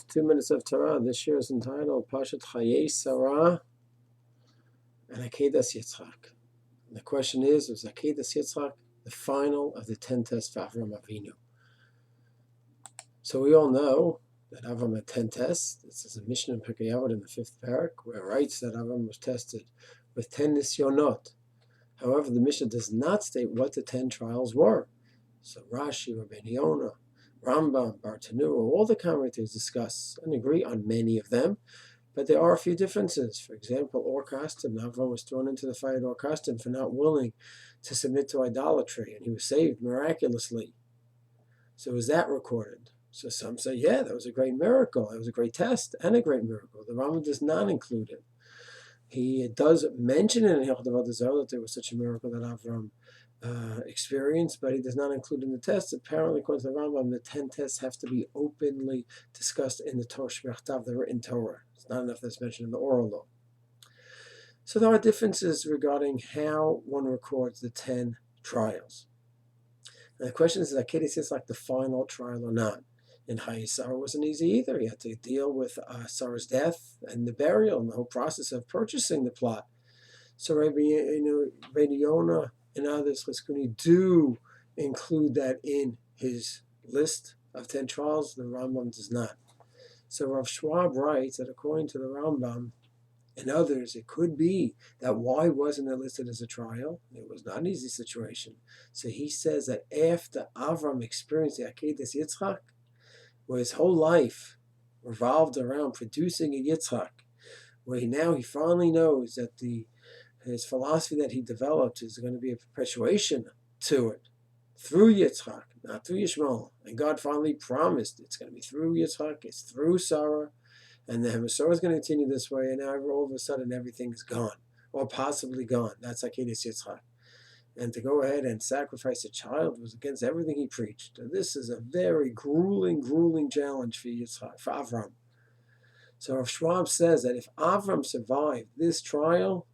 2 minutes of Torah. This year is entitled Pashat Chayei Sarah and Akaidat Yitzchak. And the question is, was Akaidat Yitzchak the final of the 10 tests for Avraham Avinu? So we all know that Avraham had 10 tests. This is a mission in Pirkai Avoth in the 5th parak, where it writes that Avraham was tested with 10 nisyonot. However, the Mishnah does not state what the 10 trials were. So Rashi, Rabainu, Yona, Rambam, Bartinura, all the commentaries discuss and agree on many of them, but there are a few differences. For example, Or-Kastim, Avraham was thrown into the fire at Or-Kastim for not willing to submit to idolatry, and he was saved miraculously. So is that recorded? So some say, yeah, that was a great miracle. It was a great test and a great miracle. The Rambam does not include it. He does mention in Hilchot that there was such a miracle that Avraham experienced, but he does not include in the tests. Apparently, according to the Rambam, the 10 tests have to be openly discussed in the Torah, the written Torah. It's not enough that's mentioned in the oral law. So there are differences regarding how one records the 10 trials. And the question is Akaidat Yitzchak the final trial or not? And Chayei Sarah wasn't easy either. He had to deal with Sarah's death and the burial and the whole process of purchasing the plot. So Rabainu, Yona, and others, Chizkuni, do include that in his list of 10 trials. The Rambam does not. So Rav Schwab writes that according to the Rambam and others, it could be that why wasn't it listed as a trial? It was not an easy situation. So he says that after Avraham experienced the Akaidat Yitzchak, where his whole life revolved around producing a Yitzchak, where he finally knows that his philosophy that he developed is going to be a perpetuation to it through Yitzchak, not through Yishmael. And God finally promised it's going to be through Yitzchak, it's through Sarah, and the Hamasorah is going to continue this way, and now all of a sudden everything is gone, or possibly gone. That's Akaidat Yitzchak. And to go ahead and sacrifice a child was against everything he preached. And this is a very grueling challenge for Yitzchak, for Avraham. So Rav Schwab says that if Avraham survived this trial,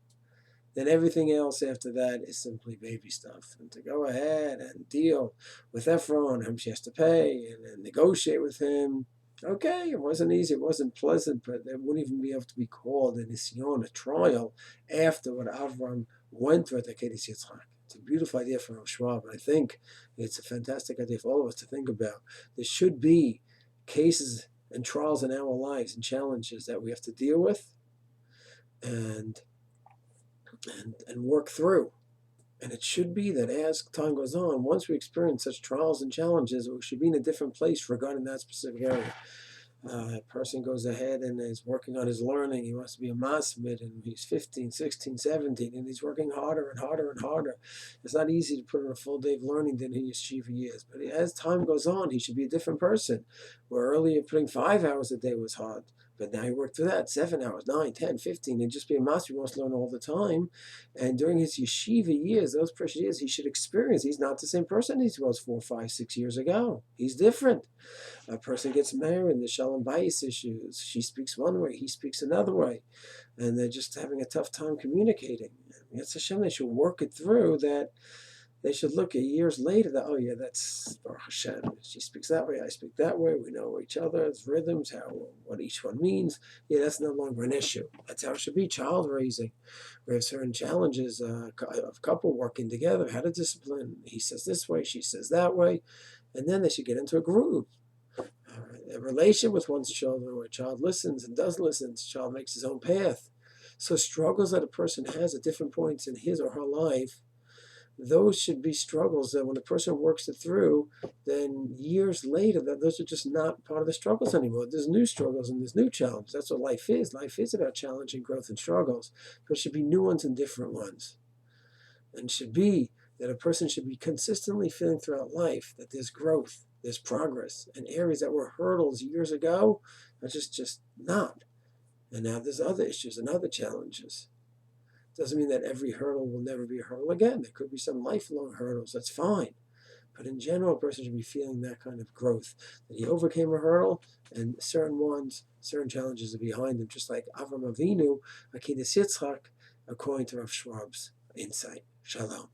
then everything else after that is simply baby stuff. And to go ahead and deal with Ephron, how much he has to pay, and negotiate with him, okay, it wasn't easy, it wasn't pleasant, but it wouldn't even be able to be called a nisyon, a trial, after what Avraham went through at the Akaidat Yitzchak. It's a beautiful idea for Rav Schwab, and I think it's a fantastic idea for all of us to think about. There should be cases and trials in our lives and challenges that we have to deal with and work through. And it should be that as time goes on, once we experience such trials and challenges, we should be in a different place regarding that specific area. A person goes ahead and is working on his learning. He wants to be a masmid, and he's 15, 16, 17, and he's working harder and harder and harder. It's not easy to put in a full day of learning than in his yeshiva years. But as time goes on, he should be a different person. Where earlier putting 5 hours a day was hard, but now he worked through that 7 hours, 9, 10, 15, and just be a master. He wants to learn all the time. And during his yeshiva years, those precious years, he should experience. He's not the same person he was 4, 5, 6 years ago. He's different. A person gets married, the shalom bayis issues. She speaks one way, he speaks another way, and they're just having a tough time communicating. It's Hashem, they should work it through. That they should look at years later that, oh yeah, that's Baruch Hashem. She speaks that way, I speak that way. We know each other's rhythms, what each one means. Yeah, that's no longer an issue. That's how it should be. Child raising, we have certain challenges of couple working together, how to discipline. He says this way, she says that way, and then they should get into a groove. A relation with one's children where a child listens and doesn't listen, the child makes his own path. So struggles that a person has at different points in his or her life, those should be struggles that when a person works it through, then years later, that those are just not part of the struggles anymore. There's new struggles and there's new challenges. That's what life is. Life is about challenging growth and struggles, but it should be new ones and different ones. And it should be that a person should be consistently feeling throughout life that there's growth, there's progress, and areas that were hurdles years ago are just not. And now there's other issues and other challenges. Doesn't mean that every hurdle will never be a hurdle again. There could be some lifelong hurdles, that's fine. But in general, a person should be feeling that kind of growth, that he overcame a hurdle, and certain challenges are behind him, just like Avraham Avinu, Akaidat Yitzchak, according to Rav Schwab's insight. Shalom.